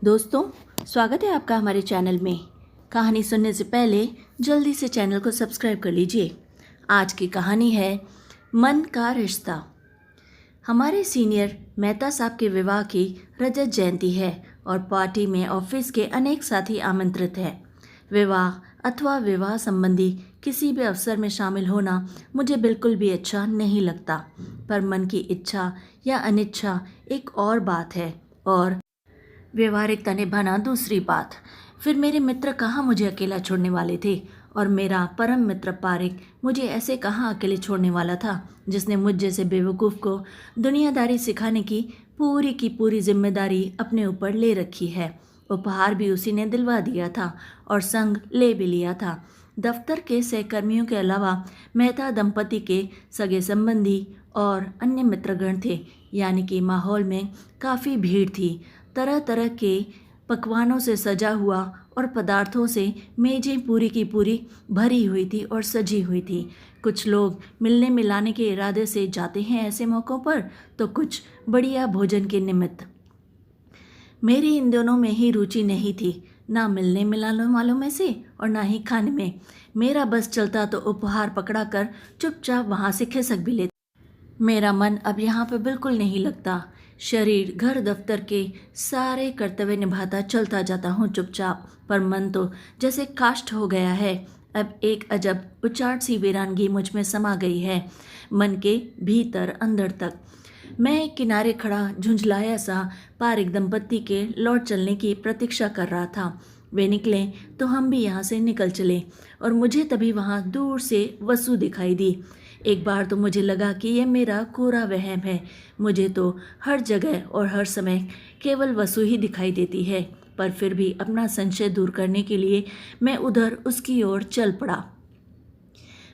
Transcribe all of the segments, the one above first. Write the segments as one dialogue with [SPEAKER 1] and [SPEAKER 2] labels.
[SPEAKER 1] दोस्तों, स्वागत है आपका हमारे चैनल में। कहानी सुनने से पहले जल्दी से चैनल को सब्सक्राइब कर लीजिए। आज की कहानी है मन का रिश्ता। हमारे सीनियर मेहता साहब के विवाह की रजत जयंती है और पार्टी में ऑफिस के अनेक साथी आमंत्रित हैं। विवाह अथवा विवाह संबंधी किसी भी अवसर में शामिल होना मुझे बिल्कुल भी अच्छा नहीं लगता, पर मन की इच्छा या अनिच्छा एक और बात है और व्यवहारिकता निभाना दूसरी बात। फिर मेरे मित्र कहाँ मुझे अकेला छोड़ने वाले थे और मेरा परम मित्र पारिक मुझे ऐसे कहाँ अकेले छोड़ने वाला था, जिसने मुझ जैसे बेवकूफ़ को दुनियादारी सिखाने की पूरी जिम्मेदारी अपने ऊपर ले रखी है। उपहार भी उसी ने दिलवा दिया था और संग ले भी लिया था। दफ्तर के सहकर्मियों के अलावा मेहता दंपति के सगे संबंधी और अन्य मित्रगण थे, यानी कि माहौल में काफ़ी भीड़ थी। तरह तरह के पकवानों से सजा हुआ और पदार्थों से मेजें पूरी की पूरी भरी हुई थी और सजी हुई थी। कुछ लोग मिलने मिलाने के इरादे से जाते हैं ऐसे मौक़ों पर, तो कुछ बढ़िया भोजन के निमित्त। मेरी इन दोनों में ही रुचि नहीं थी, ना मिलने मिलाने वालों में से और ना ही खाने में। मेरा बस चलता तो उपहार पकड़ा कर चुपचाप वहाँ से खिसक भी लेता। मेरा मन अब यहाँ पे बिल्कुल नहीं लगता। शरीर घर दफ्तर के सारे कर्तव्य निभाता चलता जाता हूँ चुपचाप, पर मन तो जैसे काष्ठ हो गया है। अब एक अजब उचाट सी वीरानगी मुझ में समा गई है, मन के भीतर अंदर तक। मैं एक किनारे खड़ा झुंझलाया सा पारिक दंपत्ति के लौट चलने की प्रतीक्षा कर रहा था। वे निकले तो हम भी यहाँ से निकल चले और मुझे तभी वहाँ दूर से वसु दिखाई दी। एक बार तो मुझे लगा कि यह मेरा कोरा वहम है। मुझे तो हर जगह और हर समय केवल वसु ही दिखाई देती है, पर फिर भी अपना संशय दूर करने के लिए मैं उधर उसकी ओर चल पड़ा।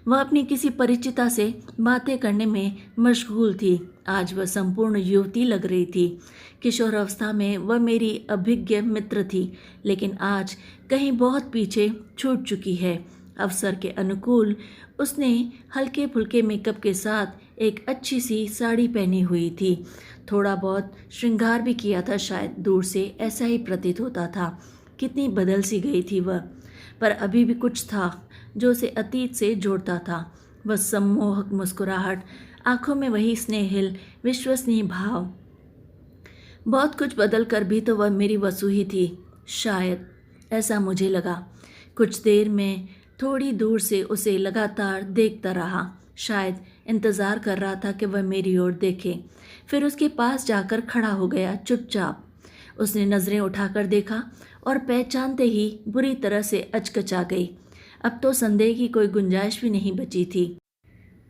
[SPEAKER 1] वह अपनी किसी परिचिता से बातें करने में मशगूल थी। आज वह संपूर्ण युवती लग रही थी। किशोरावस्था में वह मेरी अभिज्ञ मित्र थी, लेकिन आज कहीं बहुत पीछे छूट चुकी है। अवसर के अनुकूल उसने हल्के फुल्के मेकअप के साथ एक अच्छी सी साड़ी पहनी हुई थी। थोड़ा बहुत श्रृंगार भी किया था, शायद दूर से ऐसा ही प्रतीत होता था। कितनी बदल सी गई थी वह, पर अभी भी कुछ था जो उसे अतीत से जोड़ता था। वह सम्मोहक मुस्कुराहट, आंखों में वही स्नेहिल विश्वसनीय भाव। बहुत कुछ बदल कर भी तो वह मेरी वसु ही थी, शायद ऐसा मुझे लगा। कुछ देर में थोड़ी दूर से उसे लगातार देखता रहा, शायद इंतज़ार कर रहा था कि वह मेरी ओर देखे। फिर उसके पास जाकर खड़ा हो गया चुपचाप। उसने नज़रें उठाकर देखा और पहचानते ही बुरी तरह से अचकचा गई। अब तो संदेह की कोई गुंजाइश भी नहीं बची थी।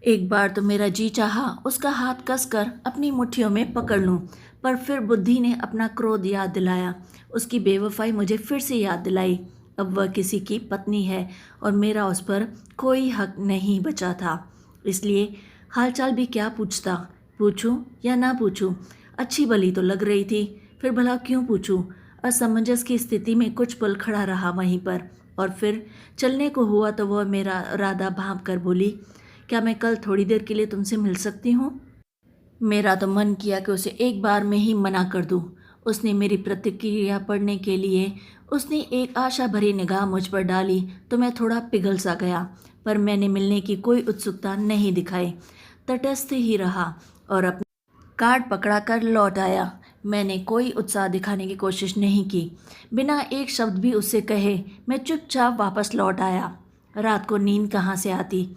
[SPEAKER 1] एक बार तो मेरा जी चाहा उसका हाथ कसकर अपनी मुट्ठियों में पकड़ लूं, पर फिर बुद्धि ने अपना क्रोध याद दिलाया। उसकी बेवफाई मुझे फिर से याद दिलाई। अब वह किसी की पत्नी है और मेरा उस पर कोई हक नहीं बचा था। इसलिए हालचाल भी क्या पूछता, पूछूं या ना पूछूं। अच्छी भली तो लग रही थी, फिर भला क्यों पूछूं। असमंजस की स्थिति में कुछ पल खड़ा रहा वहीं पर, और फिर चलने को हुआ तो वह मेरा इरादा भांप कर बोली, क्या मैं कल थोड़ी देर के लिए तुमसे मिल सकती हूँ? मेरा तो मन किया कि उसे एक बार में ही मना कर दूँ। उसने मेरी प्रतिक्रिया पढ़ने के लिए उसने एक आशा भरी निगाह मुझ पर डाली तो मैं थोड़ा पिघल सा गया, पर मैंने मिलने की कोई उत्सुकता नहीं दिखाई। तटस्थ ही रहा और अपना कार्ड पकड़ा कर लौट आया। मैंने कोई उत्साह दिखाने की कोशिश नहीं की। बिना एक शब्द भी उससे कहे मैं चुपचाप वापस लौट आया। रात को नींद कहाँ से आती।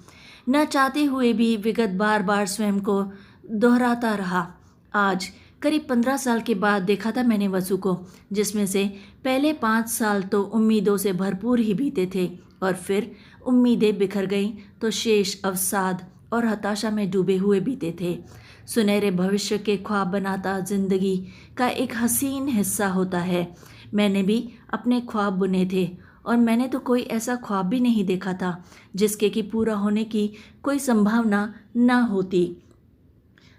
[SPEAKER 1] न चाहते हुए भी विगत बार बार स्वयं को दोहराता रहा। आज करीब 15 साल के बाद देखा था मैंने वसु को, जिसमें से पहले 5 साल तो उम्मीदों से भरपूर ही बीते थे और फिर उम्मीदें बिखर गईं तो शेष अवसाद और हताशा में डूबे हुए बीते थे। सुनहरे भविष्य के ख्वाब बनाता जिंदगी का एक हसीन हिस्सा होता है। मैंने भी अपने ख्वाब बुने थे और मैंने तो कोई ऐसा ख्वाब भी नहीं देखा था जिसके कि पूरा होने की कोई संभावना ना होती।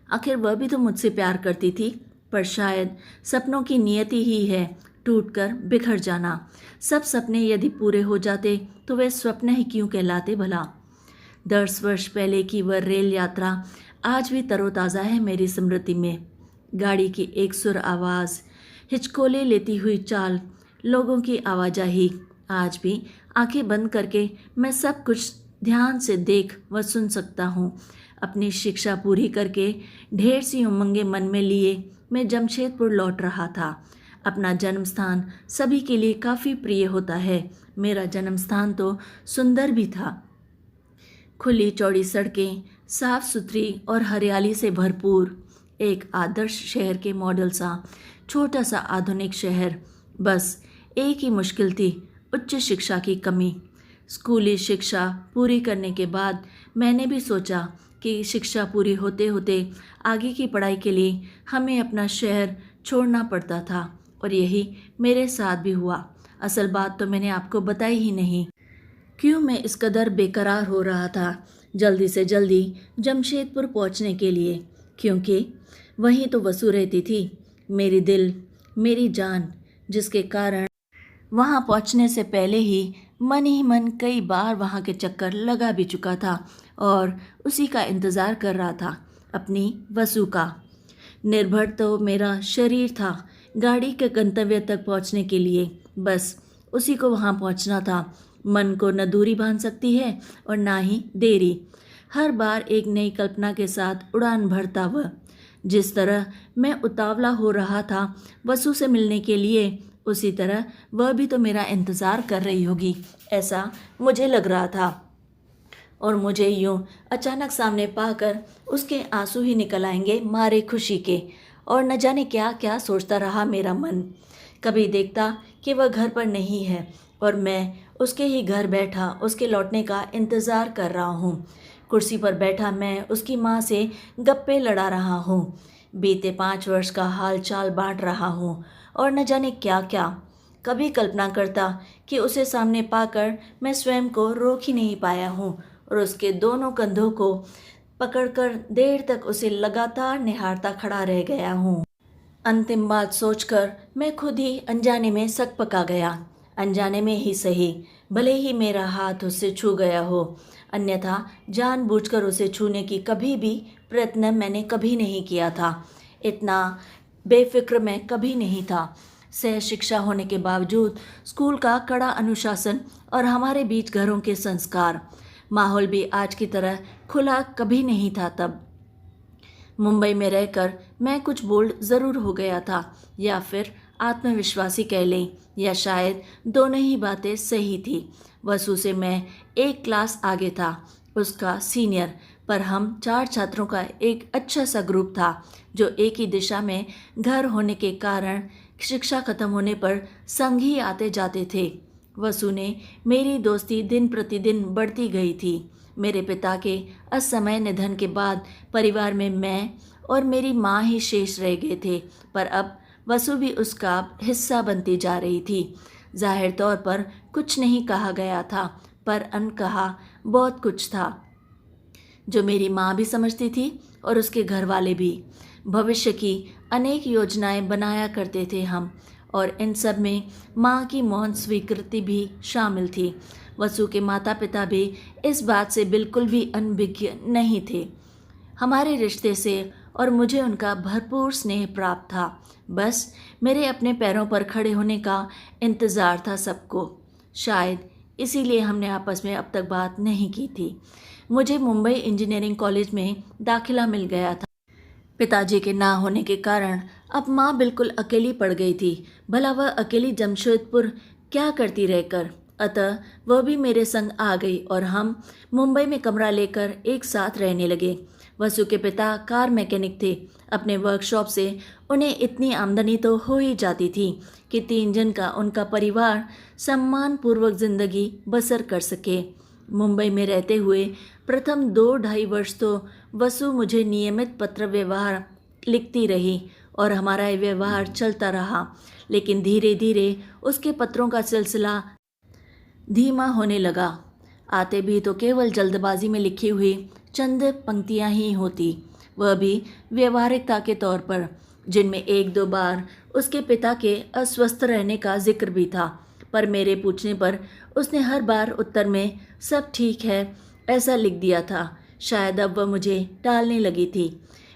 [SPEAKER 1] आखिर वह भी तो मुझसे प्यार करती थी, पर शायद सपनों की नियति ही है टूटकर बिखर जाना। सब सपने यदि पूरे हो जाते तो वे स्वप्न ही क्यों कहलाते भला। 10 वर्ष पहले की वह रेल यात्रा आज भी तरोताज़ा है मेरी स्मृति में। गाड़ी की एक सुर आवाज़, हिचकोले लेती हुई चाल, लोगों की आवाजाही। आज भी आंखें बंद करके मैं सब कुछ ध्यान से देख व सुन सकता हूँ। अपनी शिक्षा पूरी करके ढेर सी उमंगें मन में लिए मैं जमशेदपुर लौट रहा था। अपना जन्म स्थान सभी के लिए काफ़ी प्रिय होता है। मेरा जन्म स्थान तो सुंदर भी था। खुली चौड़ी सड़कें, साफ सुथरी और हरियाली से भरपूर, एक आदर्श शहर के मॉडल सा छोटा सा आधुनिक शहर। बस एक ही मुश्किल थी, उच्च शिक्षा की कमी। स्कूली शिक्षा पूरी करने के बाद मैंने भी सोचा कि शिक्षा पूरी होते होते आगे की पढ़ाई के लिए हमें अपना शहर छोड़ना पड़ता था, और यही मेरे साथ भी हुआ। असल बात तो मैंने आपको बताई ही नहीं। क्यों मैं इस कदर बेकरार हो रहा था जल्दी से जल्दी जमशेदपुर पहुंचने के लिए, क्योंकि वहीं तो वसु रहती थी, मेरी दिल मेरी जान, जिसके कारण वहां पहुंचने से पहले ही मन कई बार वहां के चक्कर लगा भी चुका था और उसी का इंतज़ार कर रहा था, अपनी वसु का। निर्भर तो मेरा शरीर था गाड़ी के गंतव्य तक पहुंचने के लिए, बस उसी को वहां पहुंचना था। मन को न दूरी बांध सकती है और ना ही देरी। हर बार एक नई कल्पना के साथ उड़ान भरता वह। जिस तरह मैं उतावला हो रहा था वसु से मिलने के लिए, उसी तरह वह भी तो मेरा इंतज़ार कर रही होगी, ऐसा मुझे लग रहा था। और मुझे यूं अचानक सामने पाकर उसके आंसू ही निकल आएंगे मारे खुशी के, और न जाने क्या क्या सोचता रहा मेरा मन। कभी देखता कि वह घर पर नहीं है और मैं उसके ही घर बैठा उसके लौटने का इंतज़ार कर रहा हूँ। कुर्सी पर बैठा मैं उसकी माँ से गप्पे लड़ा रहा हूँ, बीते 5 वर्ष का हाल चाल बांट रहा हूँ, और न जाने क्या क्या। कभी कल्पना करता कि उसे सामने पाकर मैं स्वयं को रोक ही नहीं पाया हूँ और उसके दोनों कंधों को पकड़कर देर तक उसे लगातार निहारता खड़ा रह गया हूँ। अंतिम बात सोचकर मैं खुद ही अनजाने में सकपका गया। अनजाने में ही सही, भले ही मेरा हाथ उससे छू गया हो, अन्यथा जानबूझकर उसे छूने की कभी भी प्रयत्न मैंने कभी नहीं किया था। इतना बेफिक्र मैं कभी नहीं था। सह शिक्षा होने के बावजूद स्कूल का कड़ा अनुशासन और हमारे बीच घरों के संस्कार, माहौल भी आज की तरह खुला कभी नहीं था तब। मुंबई में रहकर मैं कुछ बोल्ड ज़रूर हो गया था, या फिर आत्मविश्वासी कह लें, या शायद दोनों ही बातें सही थी। वसु से मैं एक क्लास आगे था, उसका सीनियर, पर हम 4 छात्रों का एक अच्छा सा ग्रुप था जो एक ही दिशा में घर होने के कारण शिक्षा खत्म होने पर संग ही आते जाते थे। वसु ने मेरी दोस्ती दिन प्रतिदिन बढ़ती गई थी। मेरे पिता के असमय निधन के बाद परिवार में मैं और मेरी माँ ही शेष रह गए थे, पर अब वसु भी उसका हिस्सा बनती जा रही थी। जाहिर तौर पर कुछ नहीं कहा गया था, पर अनकहा बहुत कुछ था जो मेरी माँ भी समझती थी और उसके घर वाले भी। भविष्य की अनेक योजनाएं बनाया करते थे हम, और इन सब में माँ की मौन स्वीकृति भी शामिल थी। वसु के माता पिता भी इस बात से बिल्कुल भी अनभिज्ञ नहीं थे हमारे रिश्ते से, और मुझे उनका भरपूर स्नेह प्राप्त था। बस मेरे अपने पैरों पर खड़े होने का इंतज़ार था सबको। शायद इसीलिए हमने आपस में अब तक बात नहीं की थी। मुझे मुंबई इंजीनियरिंग कॉलेज में दाखिला मिल गया था। पिताजी के ना होने के कारण अब माँ बिल्कुल अकेली पड़ गई थी। भला वह अकेली जमशेदपुर क्या करती रहकर। अतः वह भी मेरे संग आ गई और हम मुंबई में कमरा लेकर एक साथ रहने लगे। वसु के पिता कार मैकेनिक थे। अपने वर्कशॉप से उन्हें इतनी आमदनी तो हो ही जाती थी कि 3 जन का उनका परिवार सम्मानपूर्वक जिंदगी बसर कर सके। मुंबई में रहते हुए प्रथम 2-2.5 वर्ष तो वसु मुझे नियमित पत्र व्यवहार लिखती रही और हमारा ये व्यवहार चलता रहा, लेकिन धीरे धीरे उसके पत्रों का सिलसिला धीमा होने लगा। आते भी तो केवल जल्दबाजी में लिखी हुई चंद पंक्तियां ही होती, वह भी व्यवहारिकता के तौर पर, जिनमें 1-2 बार उसके पिता के अस्वस्थ रहने का जिक्र भी था। पर मेरे पूछने पर उसने हर बार उत्तर में सब ठीक है ऐसा लिख दिया था। शायद अब वह मुझे टालने लगी थी।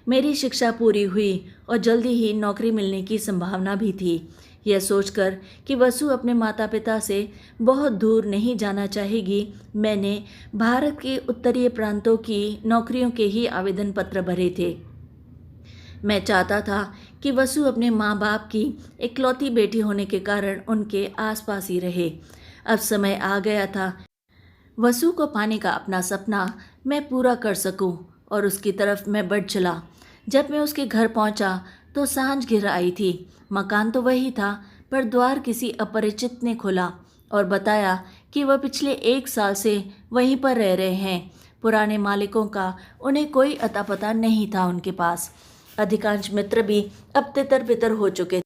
[SPEAKER 1] मेरी शिक्षा पूरी हुई और जल्दी ही नौकरी मिलने की संभावना भी थी। यह सोचकर कि वसु अपने माता पिता से बहुत दूर नहीं जाना चाहेगी, मैंने भारत के उत्तरीय प्रांतों की नौकरियों के ही आवेदन पत्र भरे थे। मैं चाहता था कि वसु अपने माँ बाप की इकलौती बेटी होने के कारण उनके आसपास ही रहे। अब समय आ गया था वसु को पाने का अपना सपना मैं पूरा कर सकूं और उसकी तरफ मैं बढ़ चला। जब मैं उसके घर पहुंचा तो सांझ घिर आई थी। मकान तो वही था, पर द्वार किसी अपरिचित ने खोला और बताया कि वह पिछले 1 साल से वहीं पर रह रहे हैं। पुराने मालिकों का उन्हें कोई अता पता नहीं था उनके पास। अधिकांश मित्र भी अब तितर बितर हो चुके थे,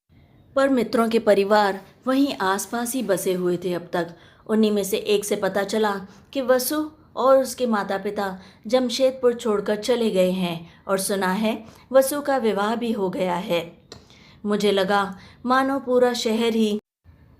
[SPEAKER 1] पर मित्रों के परिवार वहीं आसपास ही बसे हुए थे अब तक। उन्हीं में से एक से पता चला कि वसु और उसके माता पिता जमशेदपुर छोड़कर चले गए हैं और सुना है वसु का विवाह भी हो गया है। मुझे लगा मानो पूरा शहर ही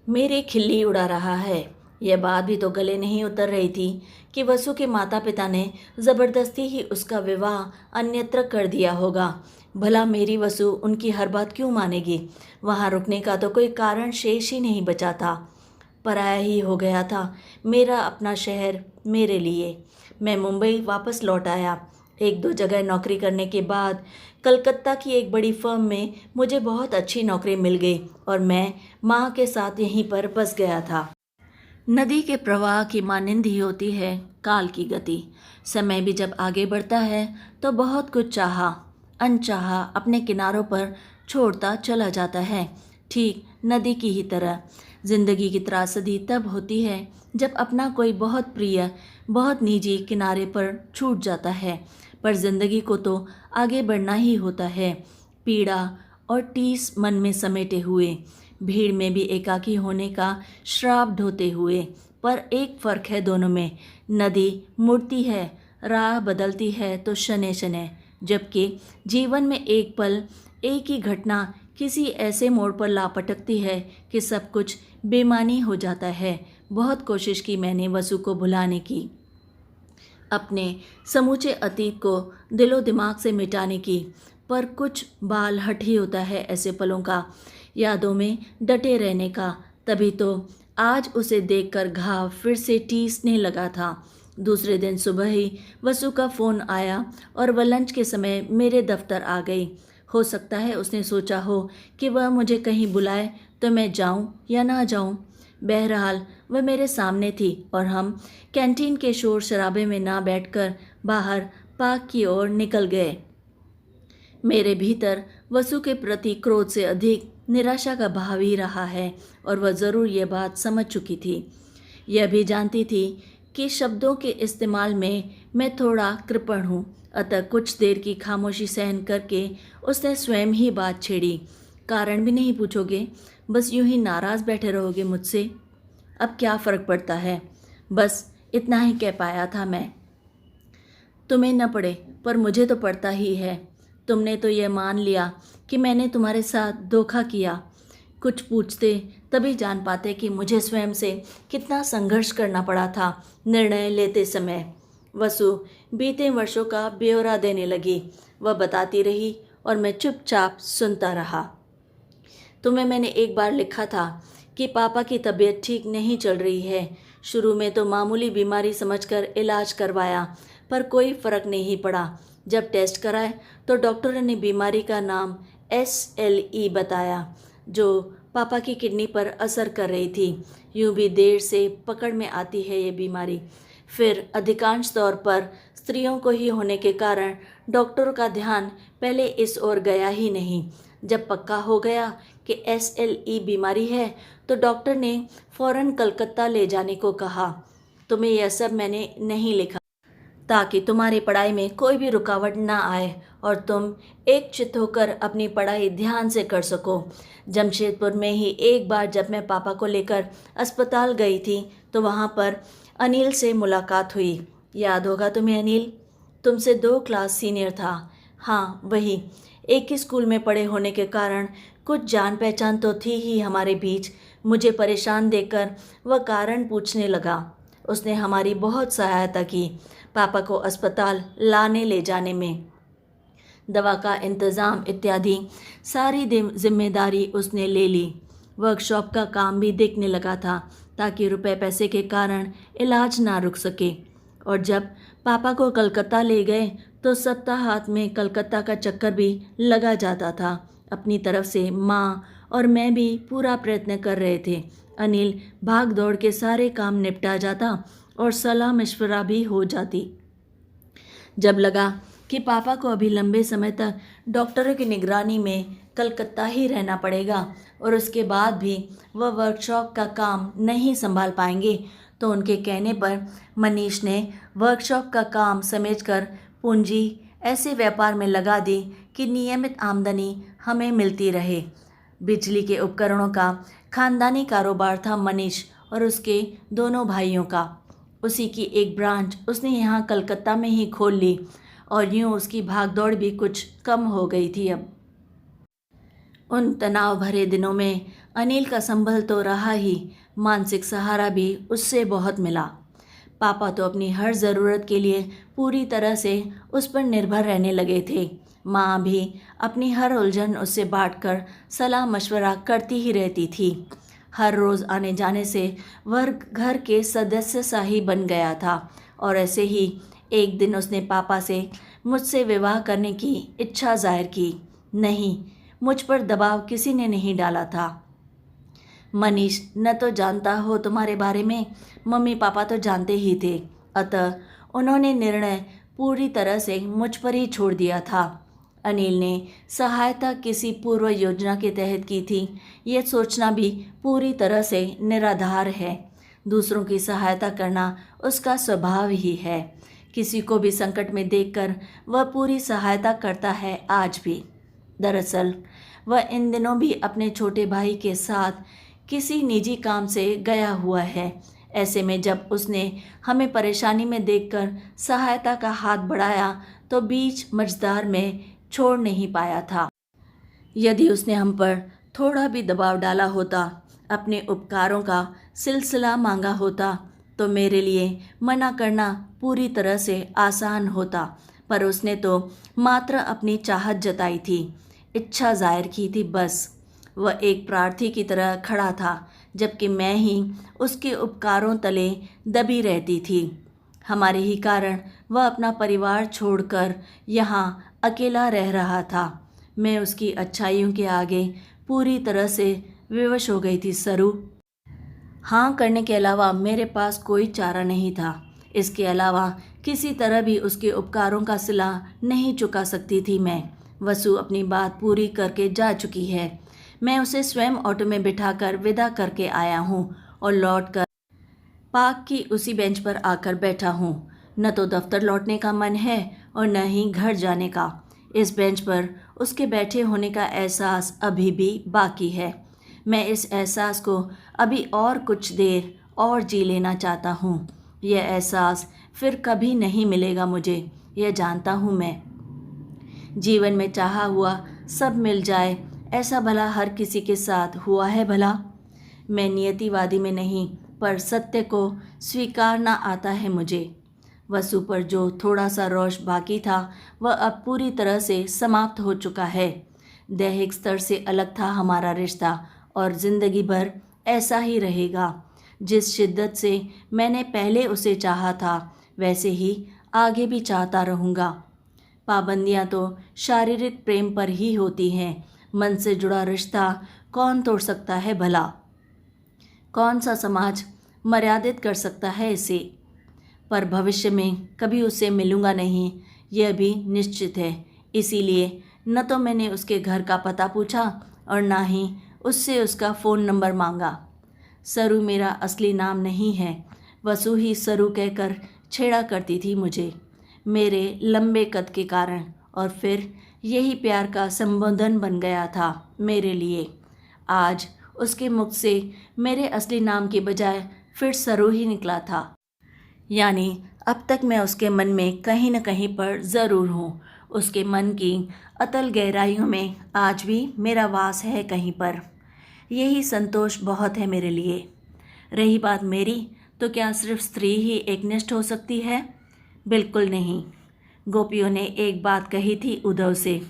[SPEAKER 1] मेरी खिल्ली उड़ा रहा है। यह बात भी तो गले नहीं उतर रही थी कि वसु के माता पिता ने ज़बरदस्ती ही उसका विवाह अन्यत्र कर दिया होगा। भला मेरी वसु उनकी हर बात क्यों मानेगी? वहाँ रुकने का तो कोई कारण शेष ही नहीं बचा था। पराया ही हो गया था मेरा अपना शहर मेरे लिए। मैं मुंबई वापस लौट आया। 1-2 जगह नौकरी करने के बाद कलकत्ता की एक बड़ी फर्म में मुझे बहुत अच्छी नौकरी मिल गई और मैं माँ के साथ यहीं पर बस गया था। नदी के प्रवाह की मानिंद ही होती है काल की गति। समय भी जब आगे बढ़ता है तो बहुत कुछ चाहा अनचाहा अपने किनारों पर छोड़ता चला जाता है, ठीक नदी की ही तरह। जिंदगी की त्रासदी तब होती है जब अपना कोई बहुत प्रिय, बहुत निजी किनारे पर छूट जाता है, पर जिंदगी को तो आगे बढ़ना ही होता है। पीड़ा और टीस मन में समेटे हुए, भीड़ में भी एकाकी होने का श्राप ढोते हुए। पर एक फ़र्क है दोनों में, नदी मुड़ती है, राह बदलती है तो शनै शनै, जबकि जीवन में एक पल, एक ही घटना किसी ऐसे मोड़ पर ला पटकती है कि सब कुछ बेमानी हो जाता है। बहुत कोशिश की मैंने वसु को भुलाने की, अपने समूचे अतीत को दिलो दिमाग से मिटाने की, पर कुछ बाल हट ही होता है ऐसे पलों का, यादों में डटे रहने का। तभी तो आज उसे देखकर घाव फिर से टीसने लगा था। दूसरे दिन सुबह ही वसु का फ़ोन आया और वह लंच के समय मेरे दफ्तर आ गई। हो सकता है उसने सोचा हो कि वह मुझे कहीं बुलाए तो मैं जाऊं या ना जाऊं। बहरहाल वह मेरे सामने थी और हम कैंटीन के शोर शराबे में ना बैठकर बाहर पार्क की ओर निकल गए। मेरे भीतर वसु के प्रति क्रोध से अधिक निराशा का भाव ही रहा है और वह ज़रूर यह बात समझ चुकी थी। यह भी जानती थी कि शब्दों के इस्तेमाल में मैं थोड़ा कृपण हूँ, अतः कुछ देर की खामोशी सहन करके उसने स्वयं ही बात छेड़ी। कारण भी नहीं पूछोगे, बस यूं ही नाराज़ बैठे रहोगे मुझसे? अब क्या फ़र्क पड़ता है, बस इतना ही कह पाया था मैं। तुम्हें न पड़े पर मुझे तो पड़ता ही है। तुमने तो यह मान लिया कि मैंने तुम्हारे साथ धोखा किया। कुछ पूछते तभी जान पाते कि मुझे स्वयं से कितना संघर्ष करना पड़ा था निर्णय लेते समय। वसु बीते वर्षों का ब्यौरा देने लगी। वह बताती रही और मैं चुपचाप सुनता रहा। तुम्हें मैंने एक बार लिखा था कि पापा की तबीयत ठीक नहीं चल रही है। शुरू में तो मामूली बीमारी समझकर इलाज करवाया, पर कोई फ़र्क नहीं पड़ा। जब टेस्ट कराए तो डॉक्टर ने बीमारी का नाम SLE बताया, जो पापा की किडनी पर असर कर रही थी। यूं भी देर से पकड़ में आती है ये बीमारी, फिर अधिकांश तौर पर स्त्रियों को ही होने के कारण डॉक्टरों का ध्यान पहले इस ओर गया ही नहीं। जब पक्का हो गया कि SLE बीमारी है तो डॉक्टर ने फ़ौरन कलकत्ता ले जाने को कहा। तुम्हें यह सब मैंने नहीं लिखा ताकि तुम्हारी पढ़ाई में कोई भी रुकावट ना आए और तुम एक चित्त होकर अपनी पढ़ाई ध्यान से कर सको। जमशेदपुर में ही एक बार जब मैं पापा को लेकर अस्पताल गई थी तो वहाँ पर अनिल से मुलाकात हुई। याद होगा तुम्हें अनिल? तुमसे 2 क्लास सीनियर था। हाँ वही, एक ही स्कूल में पढ़े होने के कारण कुछ जान पहचान तो थी ही हमारे बीच। मुझे परेशान देखकर वह कारण पूछने लगा। उसने हमारी बहुत सहायता की पापा को अस्पताल लाने ले जाने में। दवा का इंतज़ाम इत्यादि सारी जिम्मेदारी उसने ले ली। वर्कशॉप का काम भी देखने लगा था ताकि रुपए पैसे के कारण इलाज ना रुक सके। और जब पापा को कलकत्ता ले गए तो सप्ताहांत में कलकत्ता का चक्कर भी लगा जाता था। अपनी तरफ से माँ और मैं भी पूरा प्रयत्न कर रहे थे। अनिल भाग दौड़ के सारे काम निपटा जाता और सलाह मशवरा भी हो जाती। जब लगा कि पापा को अभी लंबे समय तक डॉक्टरों की निगरानी में कलकत्ता ही रहना पड़ेगा और उसके बाद भी वह वर्कशॉप का काम नहीं संभाल पाएंगे, तो उनके कहने पर मनीष ने वर्कशॉप का काम समेटकर पूंजी ऐसे व्यापार में लगा दी कि नियमित आमदनी हमें मिलती रहे। बिजली के उपकरणों का खानदानी कारोबार था मनीष और उसके दोनों भाइयों का। उसी की एक ब्रांच उसने यहाँ कलकत्ता में ही खोल ली और यूँ उसकी भागदौड़ भी कुछ कम हो गई थी। अब उन तनाव भरे दिनों में अनिल का संभल तो रहा ही, मानसिक सहारा भी उससे बहुत मिला। पापा तो अपनी हर ज़रूरत के लिए पूरी तरह से उस पर निर्भर रहने लगे थे। माँ भी अपनी हर उलझन उससे बांटकर सलाह मशवरा करती ही रहती थी। हर रोज़ आने जाने से वह घर के सदस्य सा ही बन गया था। और ऐसे ही एक दिन उसने पापा से मुझसे विवाह करने की इच्छा जाहिर की। नहीं, मुझ पर दबाव किसी ने नहीं डाला था। मनीष, न तो जानता हो तुम्हारे बारे में, मम्मी पापा तो जानते ही थे, अतः उन्होंने निर्णय पूरी तरह से मुझ पर ही छोड़ दिया था। अनिल ने सहायता किसी पूर्व योजना के तहत की थी, यह सोचना भी पूरी तरह से निराधार है। दूसरों की सहायता करना उसका स्वभाव ही है। किसी को भी संकट में देखकर वह पूरी सहायता करता है आज भी। दरअसल वह इन दिनों भी अपने छोटे भाई के साथ किसी निजी काम से गया हुआ है। ऐसे में जब उसने हमें परेशानी में देखकर सहायता का हाथ बढ़ाया तो बीच मझधार में छोड़ नहीं पाया था। यदि उसने हम पर थोड़ा भी दबाव डाला होता, अपने उपकारों का सिलसिला मांगा होता, तो मेरे लिए मना करना पूरी तरह से आसान होता। पर उसने तो मात्र अपनी चाहत जताई थी, इच्छा जाहिर की थी बस। वह एक प्रार्थी की तरह खड़ा था, जबकि मैं ही उसके उपकारों तले दबी रहती थी। हमारे ही कारण वह अपना परिवार छोड़कर यहाँ अकेला रह रहा था। मैं उसकी अच्छाइयों के आगे पूरी तरह से विवश हो गई थी सरू। हाँ करने के अलावा मेरे पास कोई चारा नहीं था। इसके अलावा किसी तरह भी उसके उपकारों का सिला नहीं चुका सकती थी मैं। वसु अपनी बात पूरी करके जा चुकी है। मैं उसे स्वयं ऑटो में बिठाकर विदा करके आया हूँ और लौटकर पार्क की उसी बेंच पर आकर बैठा हूँ। न तो दफ्तर लौटने का मन है और न ही घर जाने का। इस बेंच पर उसके बैठे होने का एहसास अभी भी बाकी है। मैं इस एहसास को अभी और कुछ देर और जी लेना चाहता हूँ। यह एहसास फिर कभी नहीं मिलेगा मुझे, यह जानता हूँ मैं। जीवन में चाहा हुआ सब मिल जाए, ऐसा भला हर किसी के साथ हुआ है भला? मैं नियतिवादी में नहीं, पर सत्य को स्वीकारना आता है मुझे। वसु पर जो थोड़ा सा रोष बाकी था वह अब पूरी तरह से समाप्त हो चुका है। दैहिक स्तर से अलग था हमारा रिश्ता और ज़िंदगी भर ऐसा ही रहेगा। जिस शिद्दत से मैंने पहले उसे चाहा था वैसे ही आगे भी चाहता रहूँगा। पाबंदियाँ तो शारीरिक प्रेम पर ही होती हैं। मन से जुड़ा रिश्ता कौन तोड़ सकता है भला? कौन सा समाज मर्यादित कर सकता है इसे? पर भविष्य में कभी उससे मिलूँगा नहीं, यह भी निश्चित है। इसीलिए न तो मैंने उसके घर का पता पूछा और ना ही उससे उसका फ़ोन नंबर मांगा। सरू मेरा असली नाम नहीं है। वसु ही सरू कहकर छेड़ा करती थी मुझे, मेरे लंबे कद के कारण, और फिर यही प्यार का संबोधन बन गया था मेरे लिए। आज उसके मुख से मेरे असली नाम के बजाय फिर सरू ही निकला था। यानी अब तक मैं उसके मन में कहीं न कहीं पर ज़रूर हूँ। उसके मन की अतल गहराइयों में आज भी मेरा वास है कहीं पर। यही संतोष बहुत है मेरे लिए। रही बात मेरी, तो क्या सिर्फ स्त्री ही एकनिष्ठ हो सकती है? बिल्कुल नहीं। गोपियों ने एक बात कही थी उद्धव से,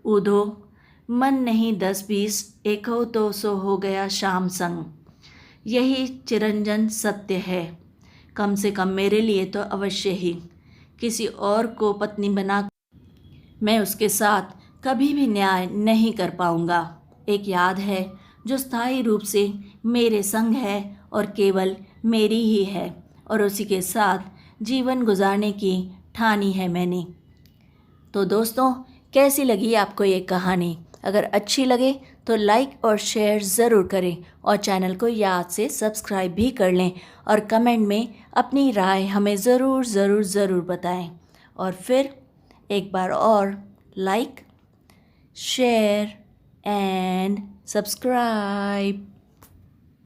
[SPEAKER 1] उद्धो मन नहीं 10-20, एको तो सो हो गया शाम संग। यही चिरंजन सत्य है, कम से कम मेरे लिए तो अवश्य ही। किसी और को पत्नी बना मैं उसके साथ कभी भी न्याय नहीं कर पाऊंगा। एक याद है जो स्थायी रूप से मेरे संग है और केवल मेरी ही है, और उसी के साथ जीवन गुजारने की ठानी है मैंने। तो दोस्तों, कैसी लगी आपको ये कहानी? अगर अच्छी लगे तो लाइक और शेयर ज़रूर करें और चैनल को याद से सब्सक्राइब भी कर लें और कमेंट में अपनी राय हमें ज़रूर ज़रूर ज़रूर बताएं। और फिर एक बार और लाइक, शेयर एंड सब्सक्राइब।